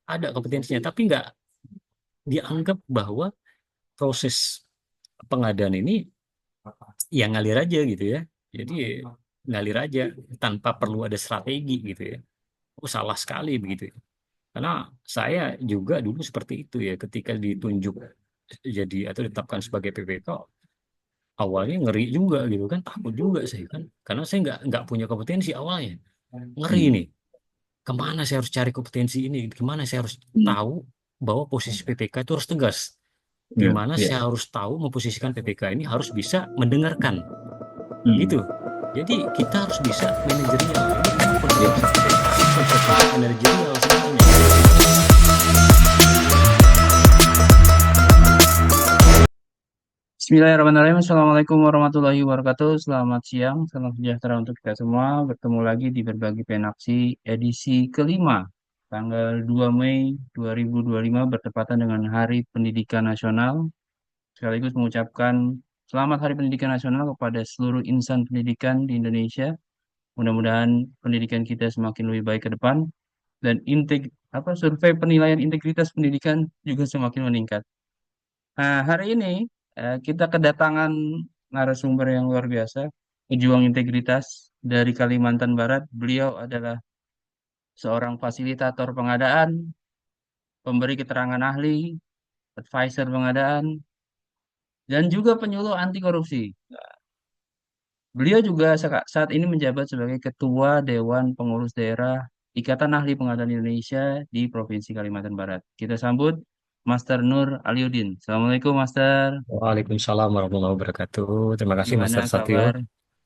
ada kompetensinya, tapi nggak dianggap bahwa proses pengadaan ini ya ngalir aja gitu ya. Jadi ngalir aja tanpa perlu ada strategi gitu ya. Oh, salah sekali begitu ya. Karena saya juga dulu seperti itu ya, ketika ditunjuk jadi atau ditetapkan sebagai PPK, awalnya ngeri juga gitu kan, takut juga saya kan, karena saya nggak punya kompetensi awalnya, ngeri Hmm. nih, kemana saya harus cari kompetensi ini, gimana saya harus Hmm. tahu bahwa posisi PPK itu harus tegas, di Ya, mana ya. saya harus tahu memposisikan PPK ini harus bisa mendengarkan Hmm. gitu. Jadi kita harus bisa manajerial, ini kan konsep Ya. PPK ini konsep manajerial sebenarnya. Bismillahirrahmanirrahim. Assalamualaikum warahmatullahi wabarakatuh. Selamat siang, salam sejahtera untuk kita semua. Bertemu lagi di Berbagi Penaksi edisi kelima, tanggal 2 Mei 2025 bertepatan dengan Hari Pendidikan Nasional. Sekaligus mengucapkan Selamat Hari Pendidikan Nasional kepada seluruh insan pendidikan di Indonesia. Mudah-mudahan pendidikan kita semakin lebih baik ke depan dan survei penilaian integritas pendidikan juga semakin meningkat. Nah, hari ini kita kedatangan narasumber yang luar biasa, pejuang integritas dari Kalimantan Barat. Beliau adalah seorang fasilitator pengadaan, pemberi keterangan ahli, advisor pengadaan, dan juga penyuluh anti korupsi. Beliau juga saat ini menjabat sebagai Ketua Dewan Pengurus Daerah Ikatan Ahli Pengadaan Indonesia di Provinsi Kalimantan Barat. Kita sambut Master Nur Aliuddin. Assalamualaikum, Master. Waalaikumsalam warahmatullahi wabarakatuh. Terima kasih Gimana Master Satyo. kabar?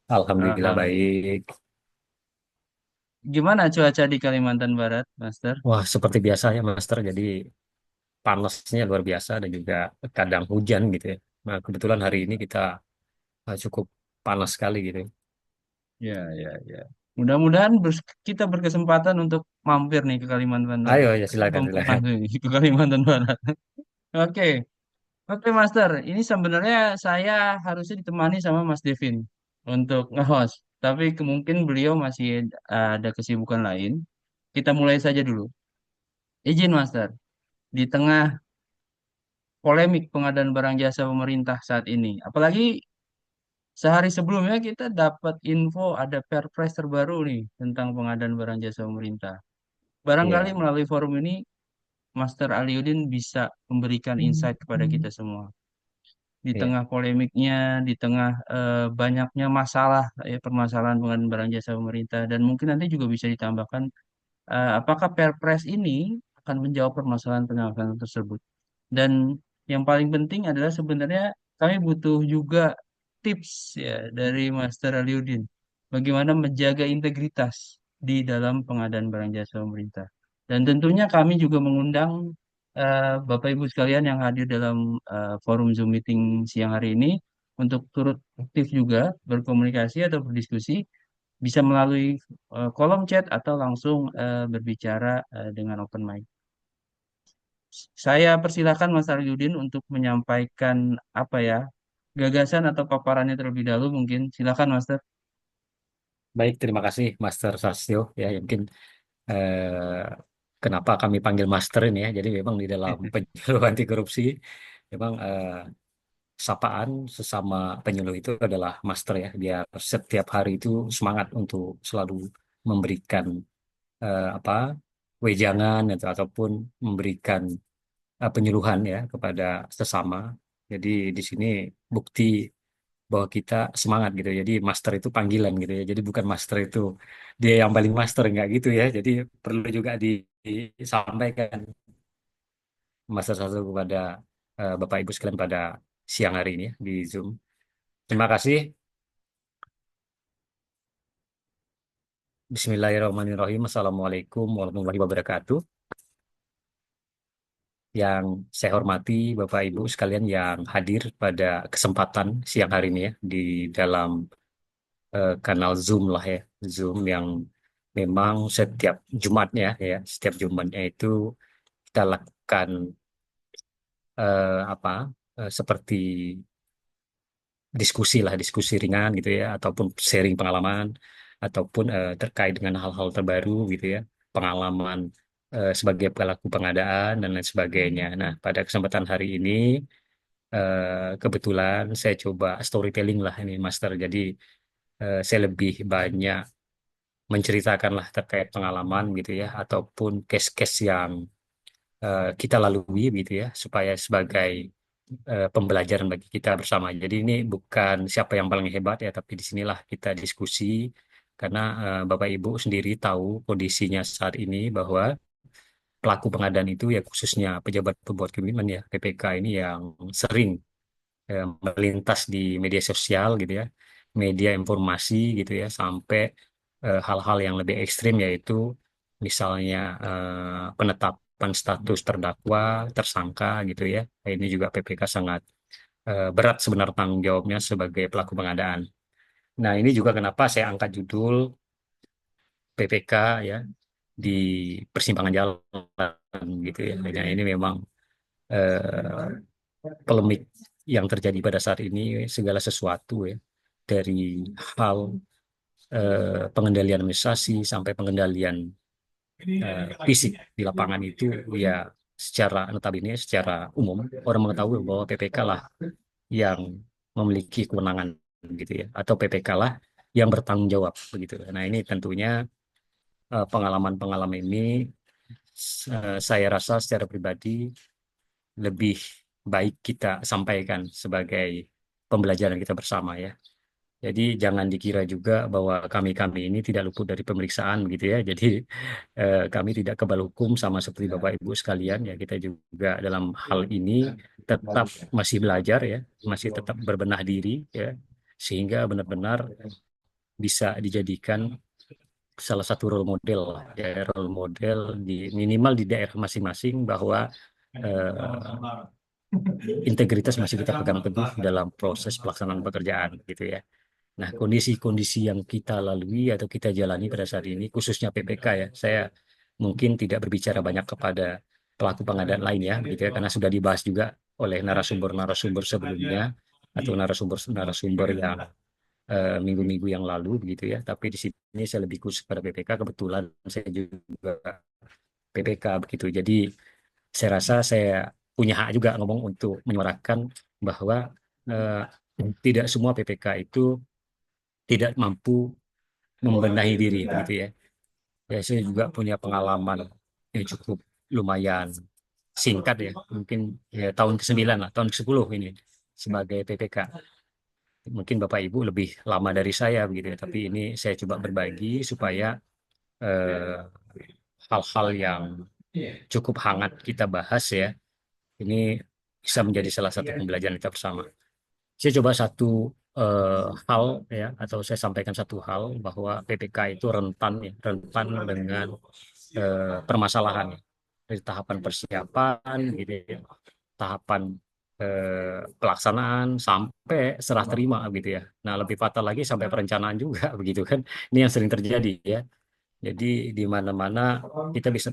Alhamdulillah Alhamdulillah. baik. Gimana cuaca di Kalimantan Barat, Master? Wah, seperti biasa ya Master. Jadi panasnya luar biasa dan juga kadang hujan gitu ya. Nah, kebetulan hari ini kita cukup panas sekali gitu. Ya, ya, ya. Mudah-mudahan kita berkesempatan untuk mampir nih ke Kalimantan Barat. Ayo ya silakan Pernah silakan. nih ke Kalimantan Barat. Oke, oke Master. Ini sebenarnya saya harusnya ditemani sama Mas Devin untuk nge-host. Tapi kemungkinan beliau masih ada kesibukan lain. Kita mulai saja dulu. Izin Master. Di tengah polemik pengadaan barang jasa pemerintah saat ini. Apalagi sehari sebelumnya kita dapat info ada Perpres terbaru nih tentang pengadaan barang jasa pemerintah. Barangkali Iya. melalui forum ini Master Aliudin bisa memberikan insight kepada kita semua. Di Iya. tengah polemiknya, di tengah banyaknya masalah, ya, permasalahan pengadaan barang jasa pemerintah, dan mungkin nanti juga bisa ditambahkan apakah Perpres ini akan menjawab permasalahan-permasalahan tersebut. Dan yang paling penting adalah sebenarnya kami butuh juga tips ya dari Master Aliudin. Bagaimana menjaga integritas di dalam pengadaan barang jasa pemerintah. Dan tentunya kami juga mengundang Bapak Ibu sekalian yang hadir dalam forum Zoom meeting siang hari ini untuk turut aktif juga berkomunikasi atau berdiskusi bisa melalui kolom chat atau langsung berbicara dengan open mic. Saya persilahkan Mas Arjudin untuk menyampaikan apa ya gagasan atau paparannya terlebih dahulu mungkin. Silakan Master. Baik, terima kasih Master Satyo. Ya, ya, mungkin eh, kenapa kami panggil Master ini ya. Jadi memang di dalam penyuluh anti korupsi memang sapaan sesama penyuluh itu adalah Master ya. Dia setiap hari itu semangat untuk selalu memberikan apa wejangan ataupun memberikan penyuluhan ya kepada sesama. Jadi di sini bukti bahwa kita semangat gitu. Jadi master itu panggilan gitu ya. Jadi bukan master itu dia yang paling master nggak gitu ya. Jadi perlu juga disampaikan master satu kepada Bapak Ibu sekalian pada siang hari ini ya, di Zoom. Terima kasih. Bismillahirrahmanirrahim. Assalamualaikum warahmatullahi wabarakatuh. Yang saya hormati Bapak Ibu sekalian yang hadir pada kesempatan siang hari ini ya di dalam kanal Zoom lah ya, Zoom yang memang setiap Jumatnya ya, setiap Jumatnya itu kita lakukan apa seperti diskusi lah, diskusi ringan gitu ya, ataupun sharing pengalaman, ataupun terkait dengan hal-hal terbaru gitu ya, pengalaman. sebagai pelaku pengadaan dan lain sebagainya. Nah, pada kesempatan hari ini kebetulan saya coba storytelling lah ini, Master. Jadi saya lebih banyak menceritakan lah terkait pengalaman gitu ya, ataupun case-case yang kita lalui gitu ya, supaya sebagai pembelajaran bagi kita bersama. Jadi ini bukan siapa yang paling hebat ya, tapi di sinilah kita diskusi karena Bapak Ibu sendiri tahu kondisinya saat ini bahwa pelaku pengadaan itu ya khususnya pejabat pembuat komitmen ya PPK ini yang sering melintas di media sosial gitu ya, media informasi gitu ya, sampai hal-hal yang lebih ekstrim yaitu misalnya penetapan status terdakwa, tersangka gitu ya. Ini juga PPK sangat berat sebenarnya tanggung jawabnya sebagai pelaku pengadaan. Nah, ini juga kenapa saya angkat judul PPK ya di persimpangan jalan gitu ya. Nah, ini memang polemik yang terjadi pada saat ini, segala sesuatu ya, dari hal pengendalian administrasi sampai pengendalian fisik di lapangan itu ya, secara notabene secara umum orang mengetahui bahwa PPK lah yang memiliki kewenangan gitu ya, atau PPK lah yang bertanggung jawab begitu. Nah, ini tentunya pengalaman-pengalaman ini saya rasa secara pribadi lebih baik kita sampaikan sebagai pembelajaran kita bersama ya. Jadi jangan dikira juga bahwa kami-kami ini tidak luput dari pemeriksaan gitu ya. Jadi kami tidak kebal hukum sama seperti Bapak Ibu sekalian ya. Kita juga dalam hal ini tetap masih belajar ya, masih tetap berbenah diri ya, sehingga benar-benar bisa dijadikan salah satu role model lah, ya, role model di minimal di daerah masing-masing bahwa eh, integritas masih kita pegang teguh dalam proses pelaksanaan pekerjaan gitu ya. Nah, kondisi-kondisi yang kita lalui atau kita jalani pada saat ini, khususnya PPK ya, saya mungkin tidak berbicara banyak kepada pelaku pengadaan lain ya, gitu ya, karena sudah dibahas juga oleh narasumber-narasumber sebelumnya atau narasumber-narasumber yang minggu-minggu yang lalu, begitu ya. Tapi di sini saya lebih khusus pada PPK, kebetulan saya juga PPK begitu. Jadi saya rasa saya punya hak juga ngomong untuk menyuarakan bahwa eh, tidak semua PPK itu tidak mampu membenahi diri begitu ya. Ya, saya juga punya pengalaman yang cukup lumayan singkat ya, mungkin ya tahun ke-9 lah, tahun ke-10 ini sebagai PPK. Mungkin Bapak Ibu lebih lama dari saya begitu ya, tapi ini saya coba berbagi supaya eh, hal-hal yang cukup hangat kita bahas ya, ini bisa menjadi salah satu pembelajaran kita bersama. Saya coba satu hal ya, atau saya sampaikan satu hal bahwa PPK itu rentan ya, rentan dengan permasalahan ya. Dari tahapan persiapan gitu ya, tahapan pelaksanaan sampai serah terima gitu ya. Nah, lebih fatal lagi sampai perencanaan juga begitu kan. Ini yang sering terjadi ya. Jadi di mana-mana kita bisa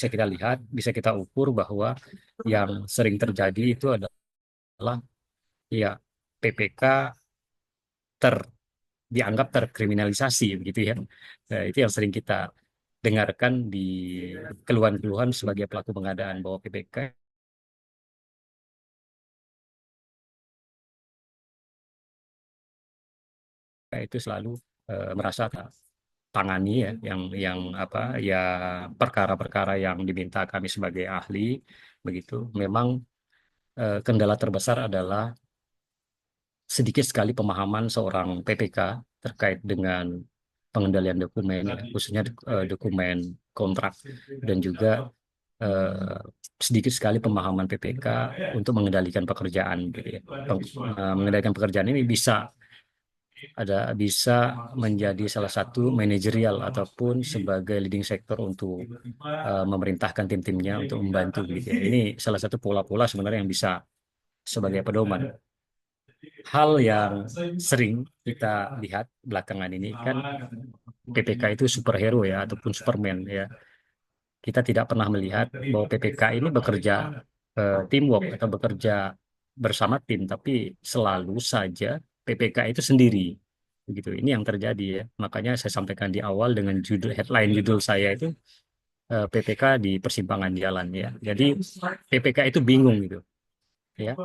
kita lihat, bisa kita ukur bahwa yang sering terjadi itu adalah ya PPK ter dianggap terkriminalisasi begitu ya. Nah, itu yang sering kita dengarkan di keluhan-keluhan sebagai pelaku pengadaan bahwa PPK itu selalu merasa tangani ya yang apa ya, perkara-perkara yang diminta kami sebagai ahli begitu. Memang kendala terbesar adalah sedikit sekali pemahaman seorang PPK terkait dengan pengendalian dokumen, ya, khususnya dokumen kontrak, dan juga eh, sedikit sekali pemahaman PPK untuk mengendalikan pekerjaan. Gitu ya. Mengendalikan pekerjaan ini bisa menjadi salah satu manajerial ataupun sebagai leading sector untuk memerintahkan tim-timnya untuk membantu. Gitu ya. Ini salah satu pola-pola sebenarnya yang bisa sebagai pedoman. Hal yang sering kita lihat belakangan ini kan PPK itu superhero ya ataupun Superman ya. Kita tidak pernah melihat bahwa PPK ini bekerja teamwork atau bekerja bersama tim, tapi selalu saja PPK itu sendiri. Begitu. Ini yang terjadi ya. Makanya saya sampaikan di awal dengan judul headline judul saya itu PPK di persimpangan jalan ya. Jadi PPK itu bingung gitu ya,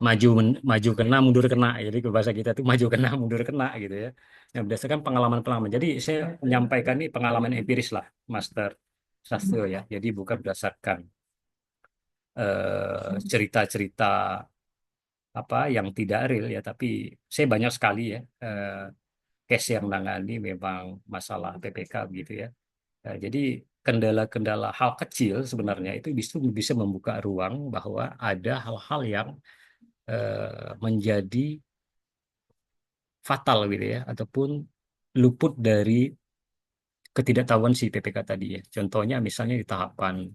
maju kena mundur kena, jadi ke bahasa kita tuh maju kena mundur kena gitu ya. Nah, berdasarkan pengalaman-pengalaman, jadi saya menyampaikan ini pengalaman empiris lah, Master Sastro ya, jadi bukan berdasarkan cerita-cerita apa yang tidak real ya, tapi saya banyak sekali ya case yang menangani memang masalah PPK gitu ya. Jadi kendala-kendala hal kecil sebenarnya itu bisa membuka ruang bahwa ada hal-hal yang menjadi fatal gitu ya, ataupun luput dari ketidaktahuan si PPK tadi ya. Contohnya misalnya di tahapan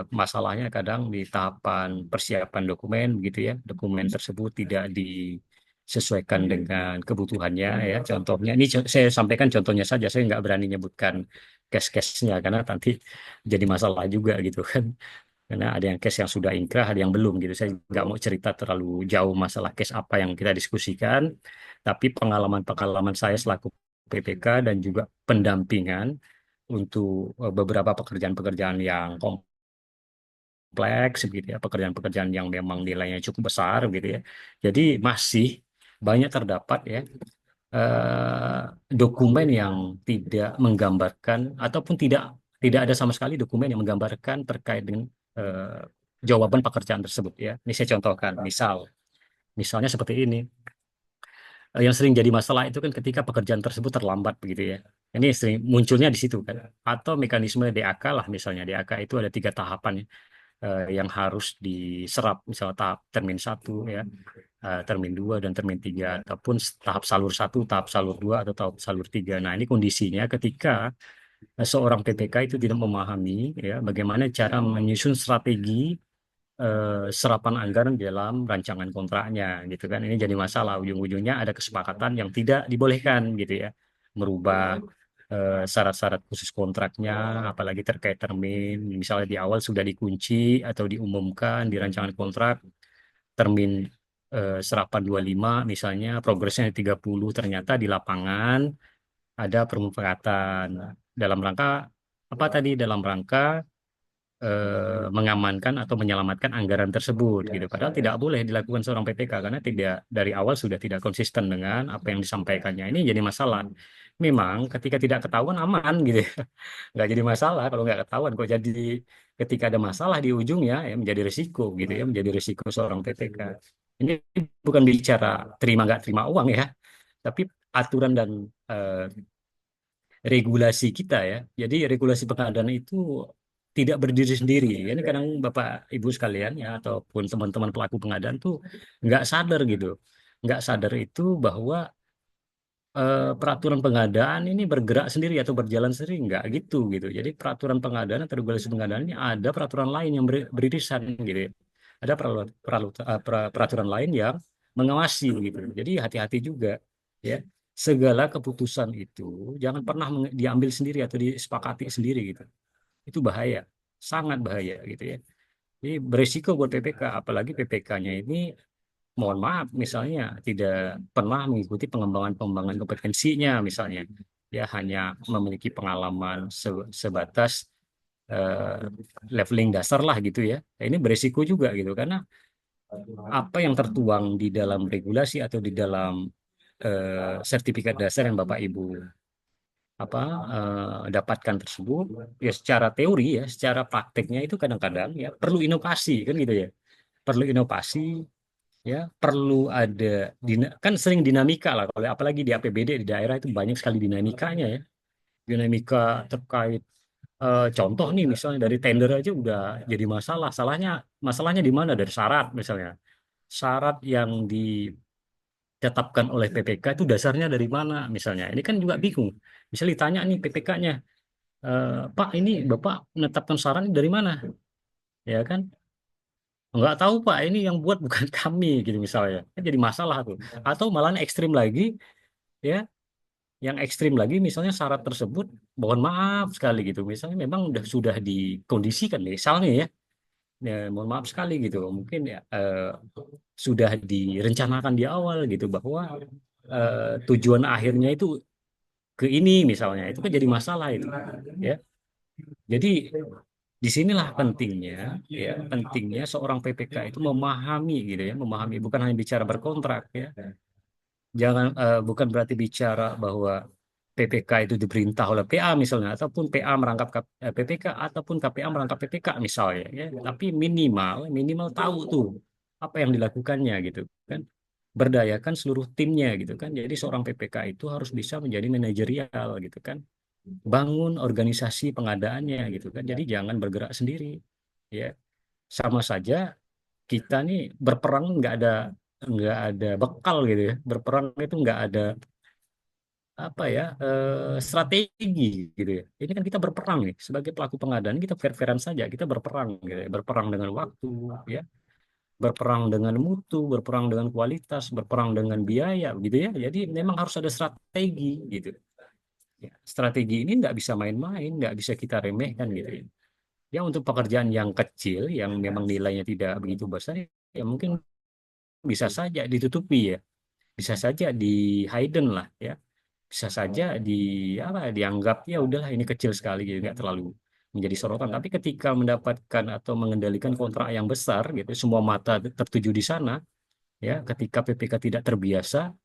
masalahnya kadang di tahapan persiapan dokumen gitu ya, dokumen tersebut tidak disesuaikan dengan kebutuhannya ya. Contohnya ini saya sampaikan contohnya saja, saya nggak berani nyebutkan case-case-nya karena nanti jadi masalah juga gitu kan. Karena ada yang case yang sudah inkrah, ada yang belum gitu. Saya nggak mau cerita terlalu jauh masalah case apa yang kita diskusikan, tapi pengalaman-pengalaman saya selaku PPK dan juga pendampingan untuk beberapa pekerjaan-pekerjaan yang kompleks gitu ya, pekerjaan-pekerjaan yang memang nilainya cukup besar gitu ya. Jadi masih banyak terdapat ya eh, dokumen yang tidak menggambarkan ataupun tidak tidak ada sama sekali dokumen yang menggambarkan terkait dengan eh, jawaban pekerjaan tersebut ya. Ini saya contohkan, misalnya seperti ini. Yang sering jadi masalah itu kan ketika pekerjaan tersebut terlambat begitu ya. Ini sering munculnya di situ kan. Atau mekanisme DAK lah misalnya. DAK itu ada 3 tahapan ya, yang harus diserap. Misalnya tahap termin 1 ya, termin 2 dan termin 3. Ataupun tahap salur 1, tahap salur 2 atau tahap salur 3. Nah ini kondisinya ketika seorang PPK itu tidak memahami ya bagaimana cara menyusun strategi serapan anggaran di dalam rancangan kontraknya gitu kan. Ini jadi masalah, ujung-ujungnya ada kesepakatan yang tidak dibolehkan gitu ya, merubah syarat-syarat khusus kontraknya, apalagi terkait termin, misalnya di awal sudah dikunci atau diumumkan di rancangan kontrak termin serapan 25 misalnya, progresnya 30, ternyata di lapangan ada permufakatan dalam rangka apa tadi, dalam rangka mengamankan atau menyelamatkan anggaran tersebut gitu. Padahal tidak boleh dilakukan seorang PPK karena tidak, dari awal sudah tidak konsisten dengan apa yang disampaikannya. Ini jadi masalah. Memang ketika tidak ketahuan aman gitu ya. Nggak jadi masalah kalau nggak ketahuan. Kok jadi ketika ada masalah di ujungnya ya menjadi risiko gitu ya, menjadi risiko seorang PPK. Ini bukan bicara terima nggak terima uang ya, tapi aturan dan eh, regulasi kita ya. Jadi regulasi pengadaan itu tidak berdiri sendiri. Ini kadang Bapak Ibu sekalian ya ataupun teman-teman pelaku pengadaan tuh nggak sadar gitu. Nggak sadar itu bahwa peraturan pengadaan ini bergerak sendiri atau berjalan sendiri, nggak gitu gitu. Jadi peraturan pengadaan atau regulasi pengadaan ini ada peraturan lain yang beririsan gitu ya. Ada peraturan lain yang mengawasi gitu. Jadi hati-hati juga ya. Segala keputusan itu jangan pernah diambil sendiri atau disepakati sendiri gitu. Itu bahaya, sangat bahaya gitu ya. Jadi beresiko buat PPK, apalagi PPK-nya ini mohon maaf misalnya tidak pernah mengikuti pengembangan-pengembangan kompetensinya misalnya. Dia hanya memiliki pengalaman sebatas eh, leveling dasar lah gitu ya. Nah, ini beresiko juga gitu karena apa yang tertuang di dalam regulasi atau di dalam sertifikat dasar yang Bapak Ibu apa dapatkan tersebut ya, secara teori ya, secara prakteknya itu kadang-kadang ya perlu inovasi kan gitu ya, perlu inovasi ya, perlu ada kan sering dinamika lah, kalau apalagi di APBD di daerah itu banyak sekali dinamikanya ya, dinamika terkait contoh nih misalnya dari tender aja udah jadi masalah, masalahnya di mana, dari syarat misalnya, syarat yang ditetapkan oleh PPK itu dasarnya dari mana misalnya, ini kan juga bingung. Misalnya ditanya nih PPK-nya, Pak ini Bapak menetapkan syarat ini dari mana ya kan, nggak tahu Pak, ini yang buat bukan kami gitu misalnya, kan jadi masalah tuh. Atau malah yang ekstrim lagi ya, yang ekstrim lagi misalnya syarat tersebut mohon maaf sekali gitu, misalnya memang sudah dikondisikan misalnya ya, ya mohon maaf sekali gitu, mungkin ya sudah direncanakan di awal gitu bahwa tujuan akhirnya itu ke ini misalnya, itu kan jadi masalah itu ya. Jadi disinilah pentingnya, ya, pentingnya seorang PPK itu memahami gitu ya, memahami bukan hanya bicara berkontrak ya. Jangan bukan berarti bicara bahwa PPK itu diperintah oleh PA misalnya, ataupun PA merangkap PPK, ataupun KPA merangkap PPK misalnya, ya. Tapi minimal minimal tahu tuh apa yang dilakukannya gitu kan. Berdayakan seluruh timnya gitu kan. Jadi seorang PPK itu harus bisa menjadi manajerial gitu kan. Bangun organisasi pengadaannya gitu kan. Jadi jangan bergerak sendiri. Ya, sama saja kita nih berperang nggak ada bekal gitu ya. Berperang itu nggak ada apa ya strategi gitu ya. Ini kan kita berperang nih sebagai pelaku pengadaan, kita fair-fairan saja, kita berperang gitu ya. Berperang dengan waktu ya, berperang dengan mutu, berperang dengan kualitas, berperang dengan biaya gitu ya. Jadi memang harus ada strategi gitu. Ya, strategi ini nggak bisa main-main, nggak bisa kita remehkan gitu ya. Ya untuk pekerjaan yang kecil, yang memang nilainya tidak begitu besar, ya mungkin bisa saja ditutupi ya, bisa saja di hidden lah ya, bisa saja apa dianggap ya udahlah ini kecil sekali gitu, nggak terlalu menjadi sorotan. Tapi ketika mendapatkan atau mengendalikan kontrak yang besar gitu, semua mata tertuju di sana ya, ketika PPK tidak terbiasa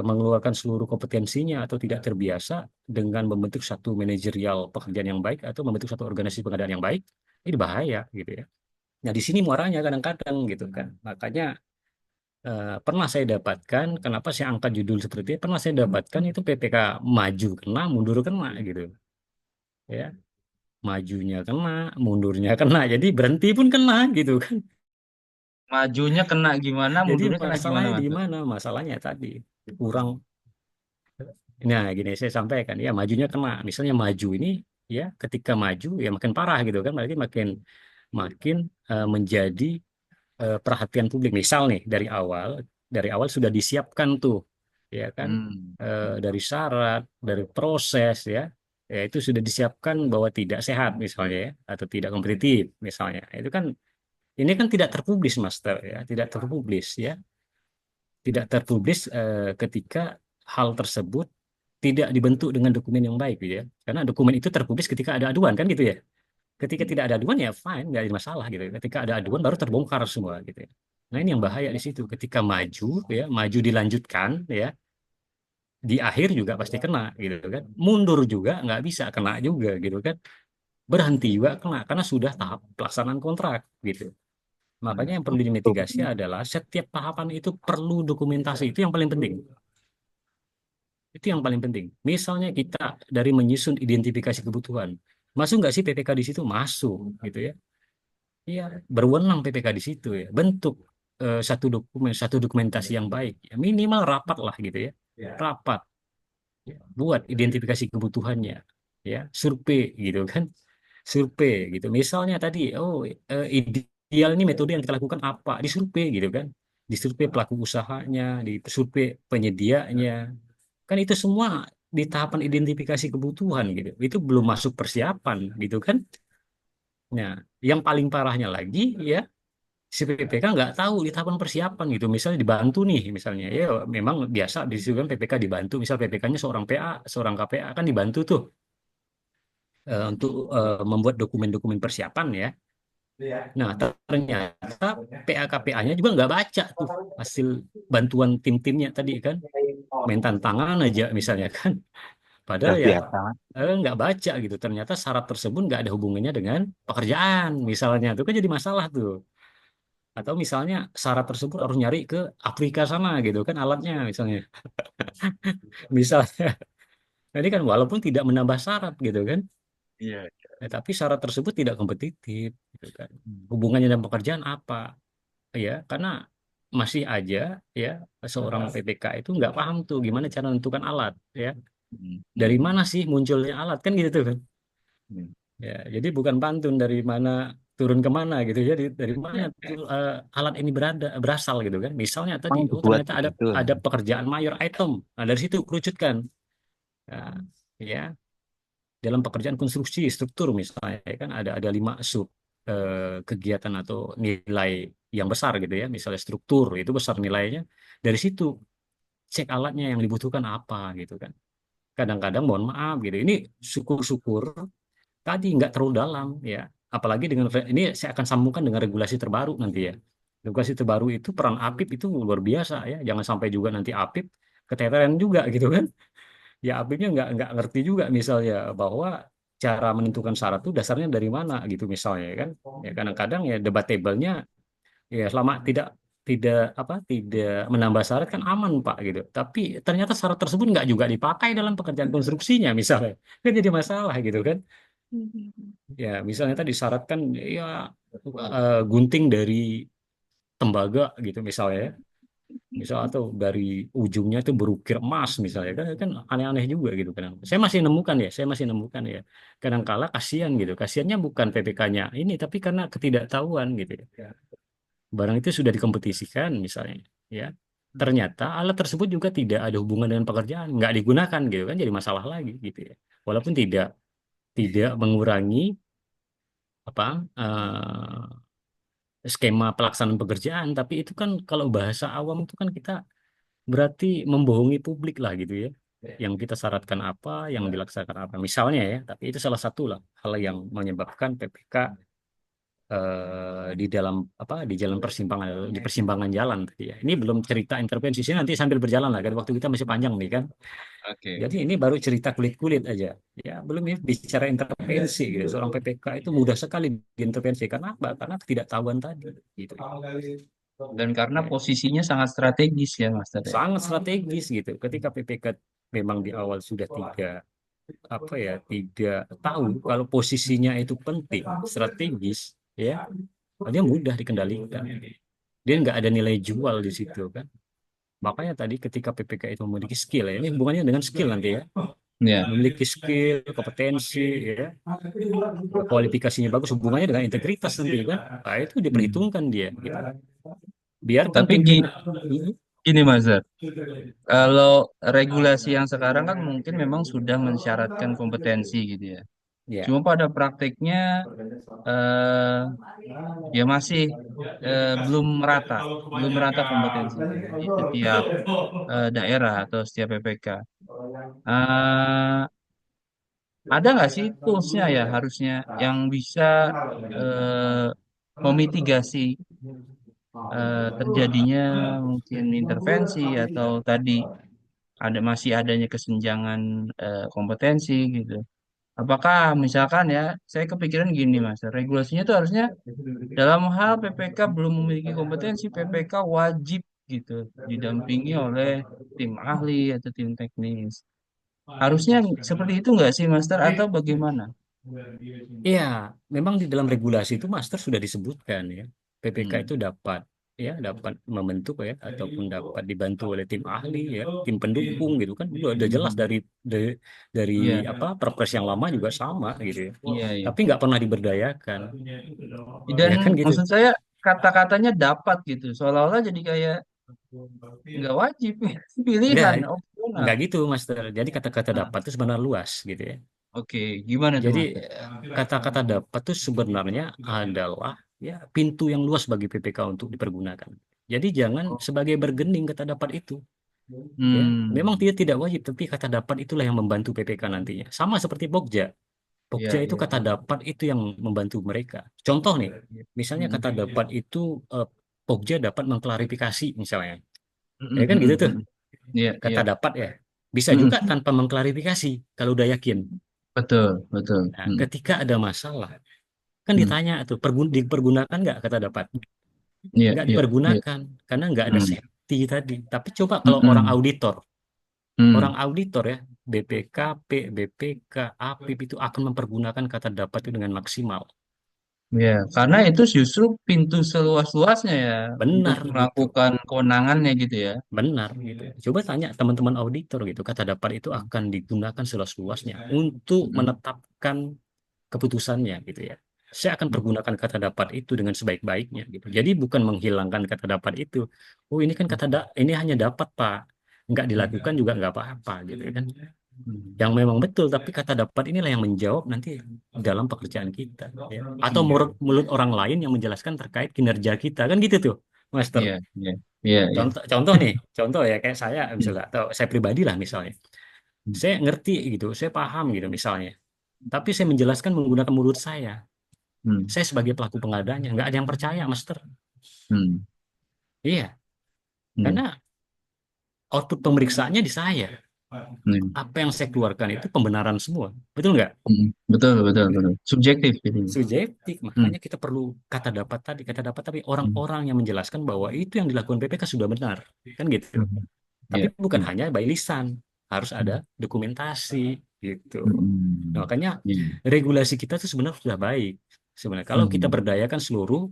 mengeluarkan seluruh kompetensinya atau tidak terbiasa dengan membentuk satu manajerial pekerjaan yang baik atau membentuk satu organisasi pengadaan yang baik, ini bahaya gitu ya. Nah, di sini muaranya kadang-kadang gitu kan. Makanya pernah saya dapatkan, kenapa saya angkat judul seperti itu, pernah saya dapatkan itu PPK maju kena, mundur kena gitu. Ya, majunya kena, mundurnya kena, jadi berhenti pun kena gitu kan. Majunya kena gimana, Jadi mundurnya kena gimana, masalahnya di Mas? mana? Masalahnya tadi kurang. Nah, gini saya sampaikan ya, majunya kena. Misalnya maju ini ya, ketika maju ya makin parah gitu kan, berarti makin makin menjadi perhatian publik. Misal nih dari awal sudah disiapkan tuh, ya kan, Hmm. dari syarat, dari proses ya, ya itu sudah disiapkan bahwa tidak sehat misalnya ya, atau tidak kompetitif misalnya. Itu kan ini kan tidak terpublis, Master ya, tidak terpublis ya, tidak terpublis ketika hal tersebut tidak dibentuk dengan dokumen yang baik gitu ya. Karena dokumen itu terpublis ketika ada aduan kan gitu ya. Ketika tidak ada aduan ya fine, nggak ada masalah gitu. Ketika ada aduan baru terbongkar semua gitu ya. Nah ini yang bahaya di situ. Ketika maju ya, maju dilanjutkan ya, di akhir juga pasti kena gitu kan. Mundur juga nggak bisa kena juga gitu kan. Berhenti juga kena karena sudah tahap pelaksanaan kontrak gitu. Makanya yang perlu dimitigasi adalah setiap tahapan itu perlu dokumentasi. Itu yang paling penting. Itu yang paling penting. Misalnya kita dari menyusun identifikasi kebutuhan, masuk nggak sih PPK di situ? Masuk gitu ya. Iya, berwenang PPK di situ ya. Bentuk satu dokumentasi yang baik. Ya, minimal rapat lah gitu ya. Rapat. Ya. Buat identifikasi kebutuhannya. Ya, survei gitu kan. Survei gitu. Misalnya tadi, oh ideal ini metode yang kita lakukan apa? Disurvei gitu kan. Disurvei pelaku usahanya, disurvei penyedianya. Kan itu semua di tahapan identifikasi kebutuhan gitu. Itu belum masuk persiapan gitu kan. Nah, yang paling parahnya lagi ya si PPK nggak tahu di tahapan persiapan gitu. Misalnya dibantu nih, misalnya ya memang biasa di situ kan PPK dibantu. Misal PPK-nya seorang PA, seorang KPA kan dibantu tuh untuk membuat dokumen-dokumen persiapan ya. Nah ternyata PA KPA-nya juga nggak baca tuh hasil bantuan tim-timnya tadi kan, main tantangan aja misalnya kan. Padahal Udah ya biasa, Mas. nggak baca gitu. Ternyata syarat tersebut nggak ada hubungannya dengan pekerjaan misalnya. Itu kan jadi masalah tuh. Atau misalnya syarat tersebut harus nyari ke Afrika sana gitu kan alatnya misalnya. Misalnya. Jadi kan walaupun tidak menambah syarat gitu kan. Iya. Tapi syarat tersebut tidak kompetitif gitu kan. Hmm. Hubungannya dengan pekerjaan apa? Ya, karena masih aja ya seorang PPK itu nggak paham tuh gimana cara menentukan alat ya. Hmm. Dari Hmm. mana sih munculnya alat kan gitu tuh kan. Hmm. Ya, jadi bukan pantun dari mana turun kemana gitu ya. Dari mana tuh alat ini berasal gitu kan. Misalnya tadi, Emang oh dibuat ternyata ada begitu. ada pekerjaan mayor item. Nah, dari situ kerucutkan. Nah, ya, dalam pekerjaan konstruksi struktur misalnya ya kan ada 5 sub kegiatan atau nilai yang besar gitu ya. Misalnya struktur itu besar nilainya. Dari situ cek alatnya yang dibutuhkan apa gitu kan. Kadang-kadang mohon maaf gitu. Ini syukur-syukur tadi nggak terlalu dalam ya. Apalagi dengan ini saya akan sambungkan dengan regulasi terbaru nanti ya. Regulasi terbaru itu peran APIP itu luar biasa ya. Jangan sampai juga nanti APIP keteteran juga gitu kan. Ya APIP-nya nggak ngerti juga misalnya bahwa cara menentukan syarat itu dasarnya dari mana gitu misalnya ya kan. Ya kadang-kadang ya debatable-nya ya selama tidak menambah syarat kan aman Pak gitu. Tapi ternyata syarat tersebut nggak juga dipakai dalam pekerjaan konstruksinya misalnya. Kan jadi masalah gitu kan. Ya, misalnya tadi syaratkan ya gunting dari tembaga gitu misalnya ya. Misal atau dari ujungnya itu berukir emas misalnya kan kan aneh-aneh juga gitu kadang. Saya masih nemukan ya. Kadangkala kasihan gitu. Kasihannya bukan PPK-nya ini tapi karena ketidaktahuan gitu ya. Barang itu sudah dikompetisikan misalnya ya. Ternyata alat tersebut juga tidak ada hubungan dengan pekerjaan, nggak digunakan gitu kan jadi masalah lagi gitu ya. Walaupun tidak tidak mengurangi apa skema pelaksanaan pekerjaan, tapi itu kan kalau bahasa awam itu kan kita berarti membohongi publik lah gitu ya. Yang kita syaratkan apa, yang dilaksanakan apa. Misalnya ya, tapi itu salah satu lah hal yang menyebabkan PPK di dalam apa di jalan persimpangan di persimpangan jalan tadi ya. Ini belum cerita intervensi sini nanti sambil berjalan lah kan waktu kita masih panjang nih kan. Oke. Jadi ini baru cerita kulit-kulit aja. Ya, belum ya bicara intervensi gitu. Seorang PPK itu mudah sekali diintervensi karena apa? Karena ketidaktahuan tadi gitu. Dan karena Ya, posisinya sangat strategis ya, Master ya. sangat strategis gitu. Ketika PPK memang di awal sudah tidak apa ya, tidak tahu kalau posisinya itu penting, strategis, ya, dia mudah dikendalikan. Dia nggak ada nilai jual di situ kan. Makanya tadi ketika PPK itu memiliki skill ya, ini hubungannya dengan skill nanti ya. Ya. Memiliki skill, kompetensi, ya, kualifikasinya bagus, hubungannya dengan integritas nanti kan. Nah, itu Hmm. diperhitungkan dia. Gitu. Biarpun Tapi pimpinan, gini, Master. Kalau regulasi yang sekarang kan mungkin memang sudah mensyaratkan kompetensi gitu ya. ya, Cuma pada prakteknya eh, ya masih belum merata kompetensinya di setiap daerah atau setiap PPK. Eh, ada nggak sih toolsnya ya harusnya yang bisa eh, memitigasi terjadinya mungkin intervensi atau tadi masih adanya kesenjangan kompetensi gitu. Apakah misalkan ya, saya kepikiran gini Mas, regulasinya itu harusnya dalam hal PPK belum memiliki kompetensi, PPK wajib gitu didampingi oleh tim ahli atau tim teknis. Harusnya seperti itu nggak sih Master atau bagaimana? iya, memang di dalam regulasi itu master sudah disebutkan ya. PPK Hmm. itu dapat membentuk ya ataupun dapat dibantu oleh tim ahli ya, tim pendukung gitu kan. Udah jelas Mhm. dari, dari Iya, apa Perpres yang lama juga sama gitu ya. iya, iya. Tapi nggak pernah diberdayakan. Dan Ya kan gitu. maksud saya kata-katanya dapat gitu, seolah-olah jadi kayak nggak wajib, Enggak, pilihan opsional. enggak gitu, Master. Jadi kata-kata Nah, dapat itu sebenarnya luas gitu ya. oke, gimana tuh Jadi Master? kata-kata dapat itu sebenarnya adalah ya pintu yang luas bagi PPK untuk dipergunakan. Jadi jangan sebagai bergening kata dapat itu. Ya, memang Hmm, dia tidak wajib, tapi kata dapat itulah yang membantu PPK nantinya. Sama seperti Pokja. iya, Pokja itu iya. kata dapat itu yang membantu mereka. Contoh nih, Iya. misalnya Hmm, kata dapat itu Pokja dapat mengklarifikasi misalnya. hmm, Ya kan hmm, gitu hmm, tuh. hmm. Iya, iya. Kata dapat ya. Bisa Hmm, juga tanpa mengklarifikasi kalau udah yakin. betul, betul. Nah, Hmm, ketika ada masalah, kan hmm. ditanya tuh, dipergunakan nggak kata dapat? Iya, Nggak iya, iya. dipergunakan karena nggak ada Hmm, safety tadi. Tapi coba hmm, kalau hmm, orang hmm. auditor ya, BPKP, BPK, APIP itu akan mempergunakan kata dapat itu dengan maksimal. Ya, karena itu justru pintu seluas-luasnya ya untuk Benar gitu, melakukan kewenangannya gitu ya. benar gitu. Coba tanya teman-teman auditor gitu, kata dapat itu Hmm, akan digunakan seluas-luasnya untuk hmm, menetapkan keputusannya gitu ya. Saya akan hmm, pergunakan kata dapat itu dengan sebaik-baiknya gitu. Jadi bukan menghilangkan kata dapat itu. Oh ini kan ini hanya dapat Pak, nggak dilakukan juga nggak apa-apa gitu kan. Yang hmm, memang betul, tapi kata dapat inilah yang menjawab nanti dalam pekerjaan kita ya. Atau hmm. mulut mulut orang lain yang menjelaskan terkait kinerja kita kan gitu tuh, Master. Iya, iya, iya, iya. Contoh nih, contoh ya kayak saya Hmm, misalnya atau saya pribadi lah misalnya. hmm, Saya ngerti gitu, saya paham gitu misalnya. Tapi saya menjelaskan menggunakan mulut saya. hmm, Saya sebagai pelaku pengadanya, nggak ada yang percaya, Master. hmm, Iya, hmm, karena output pemeriksaannya di saya. hmm, Apa yang saya keluarkan itu pembenaran semua. Betul nggak? hmm. Betul, betul, betul. Subjektif gitu. Subjektif, Hmm, makanya kita perlu kata dapat, tapi hmm, orang-orang yang menjelaskan bahwa itu yang dilakukan PPK sudah benar. Kan gitu. hmm. Tapi Ya, bukan hmm, hanya by lisan, harus ada hmm, dokumentasi gitu. Nah, hmm, makanya hmm. regulasi kita itu sebenarnya sudah baik. Sebenarnya kalau kita Hmm, berdayakan seluruh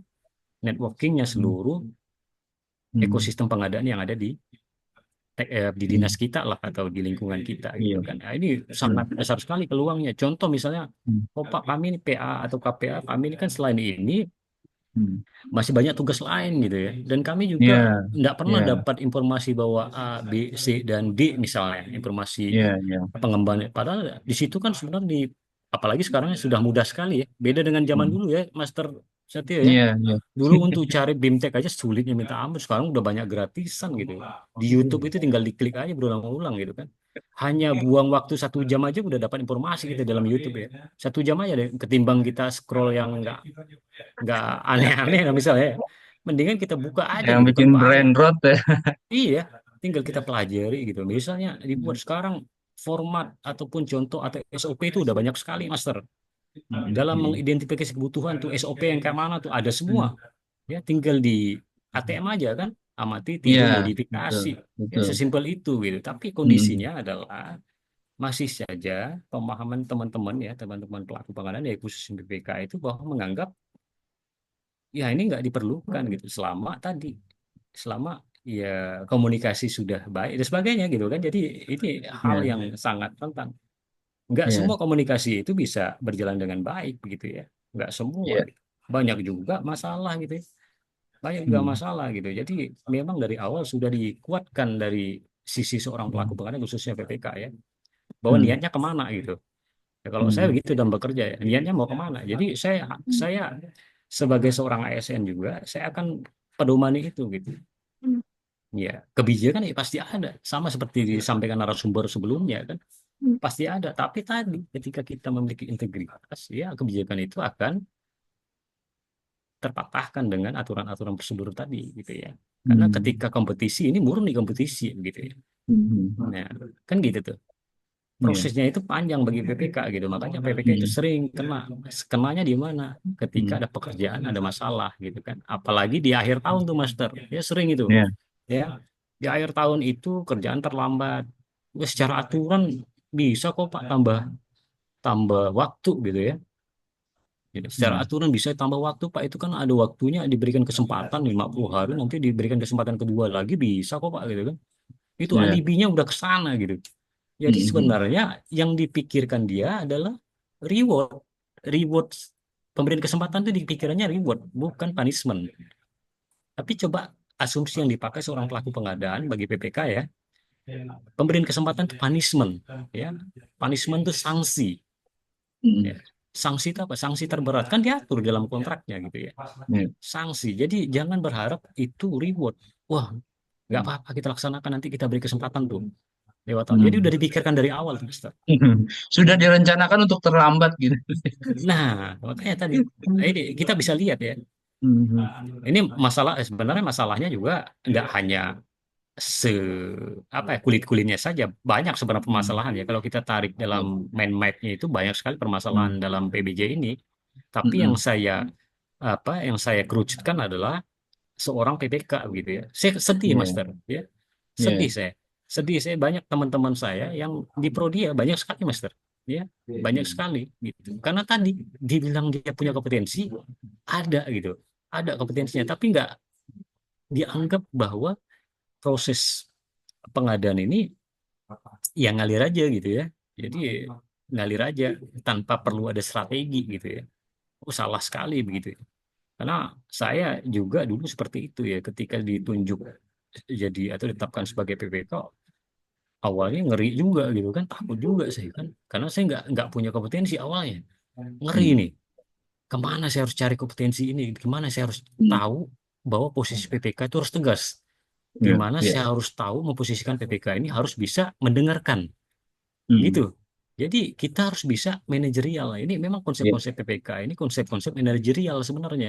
networkingnya, hmm, seluruh hmm, ekosistem pengadaan yang ada di dinas hmm. kita lah atau di lingkungan kita gitu Iya. kan. Nah, ini Hmm, sangat besar sekali peluangnya. Contoh misalnya, hmm, oh Pak, kami ini PA atau KPA, kami ini kan selain ini hmm. masih banyak tugas lain gitu ya. Dan kami juga Iya, nggak pernah iya, dapat informasi bahwa A, B, C, dan D misalnya, informasi iya, iya. pengembangan. Padahal di situ kan sebenarnya apalagi sekarang sudah mudah sekali ya. Beda dengan zaman Hmm. dulu ya, Master Satyo ya. Iya, iya. Dulu untuk cari BIMTEK aja sulitnya minta ampun. Sekarang udah banyak gratisan gitu. Di YouTube itu tinggal diklik aja berulang-ulang gitu kan. Hanya buang waktu 1 jam aja udah dapat informasi kita dalam YouTube ya. 1 jam aja deh ketimbang kita scroll yang nggak aneh-aneh lah misalnya. Mendingan kita buka aja Yang gitu kan bikin banyak. brain rot ya. Iya, tinggal kita pelajari gitu. Misalnya dibuat sekarang format ataupun contoh atau SOP itu udah banyak sekali, Master. Dalam Hmm. mengidentifikasi kebutuhan tuh SOP yang kayak mana tuh ada semua. Hmm. Ya, tinggal di ATM aja kan, amati, Iya, tiru, betul, modifikasi. Ya, betul. sesimpel itu gitu. Tapi Hmm. kondisinya adalah masih saja pemahaman teman-teman ya, teman-teman pelaku pengadaan ya khusus BPK itu bahwa menganggap ya ini nggak diperlukan gitu selama ya komunikasi sudah baik dan sebagainya gitu kan. Jadi ini hal Iya, yang sangat rentan. Nggak iya, semua komunikasi itu bisa berjalan dengan baik begitu ya. Nggak semua iya. gitu. Banyak juga masalah gitu ya. Banyak juga Hmm. masalah gitu. Jadi memang dari awal sudah dikuatkan dari sisi seorang pelaku Hmm. pengadaan khususnya PPK ya, bahwa Hmm. niatnya kemana gitu. Ya, kalau saya Hmm. begitu dalam bekerja ya, niatnya mau kemana. Jadi saya sebagai seorang ASN juga saya akan pedomani itu gitu. Ya, kebijakan ya pasti ada. Sama seperti disampaikan narasumber sebelumnya kan, pasti ada. Tapi tadi ketika kita memiliki integritas, ya kebijakan itu akan terpatahkan dengan aturan-aturan prosedur tadi gitu ya. Karena Hmm. ketika kompetisi ini murni kompetisi gitu ya. Hmm. Nah, kan gitu tuh. Iya. Prosesnya itu panjang bagi PPK gitu. Makanya PPK itu Hmm. sering kenanya di mana? Ketika Hmm. ada pekerjaan ada masalah gitu kan. Apalagi di akhir tahun tuh Master. Ya sering itu. Iya. Ya, di akhir tahun itu kerjaan terlambat. Ya, secara aturan bisa kok Pak tambah tambah waktu gitu ya. Jadi secara Hmm. aturan bisa tambah waktu Pak, itu kan ada waktunya diberikan kesempatan 50 hari nanti diberikan kesempatan kedua lagi bisa kok Pak gitu kan. Itu Iya. alibinya udah ke sana gitu. Jadi Hmm. sebenarnya yang dipikirkan dia adalah reward. Reward pemberian kesempatan itu dipikirannya reward, bukan punishment. Tapi coba asumsi yang dipakai seorang pelaku pengadaan bagi PPK ya, pemberian kesempatan itu punishment, ya. Punishment itu sanksi, ya. Hmm. Sanksi itu apa? Sanksi terberat kan diatur dalam kontraknya gitu ya. Iya. Sanksi. Jadi jangan berharap itu reward. Wah, nggak Hmm. apa-apa kita laksanakan nanti kita beri kesempatan tuh lewat tahun. Jadi Hmm. udah dipikirkan dari awal tuh, Mister. Sudah direncanakan untuk terlambat gitu. Nah, makanya tadi ini kita bisa lihat ya. Hmm. Ini masalah sebenarnya masalahnya juga nggak hanya se apa ya kulit-kulitnya saja, banyak sebenarnya Hmm. permasalahan ya. Kalau kita tarik dalam Betul. mind map-nya itu banyak sekali permasalahan Hmm. dalam PBJ ini. Tapi yang Hmm. saya kerucutkan adalah seorang PPK gitu ya. Saya sedih, Iya. Master, ya. Sedih Iya. saya. Sedih saya banyak teman-teman saya yang di Prodia banyak sekali, Master. Ya, banyak sekali gitu. Karena tadi dibilang dia punya kompetensi, ada gitu. Ada kompetensinya, tapi nggak dianggap bahwa proses pengadaan ini ya ngalir aja gitu ya. Jadi ngalir aja tanpa perlu ada strategi gitu ya. Oh, salah sekali begitu ya. Karena saya juga dulu seperti itu ya, ketika ditunjuk jadi atau ditetapkan sebagai PPK, awalnya ngeri juga gitu kan, takut juga saya kan, karena saya nggak punya kompetensi awalnya, ngeri Hmm. nih, kemana saya harus cari kompetensi ini, gimana saya harus Hmm. tahu bahwa posisi PPK itu harus tegas, di Iya. mana Iya. saya harus tahu memposisikan PPK ini harus bisa mendengarkan Hmm. gitu. Jadi kita harus bisa manajerial. Ini memang Iya, konsep-konsep PPK ini konsep-konsep manajerial sebenarnya.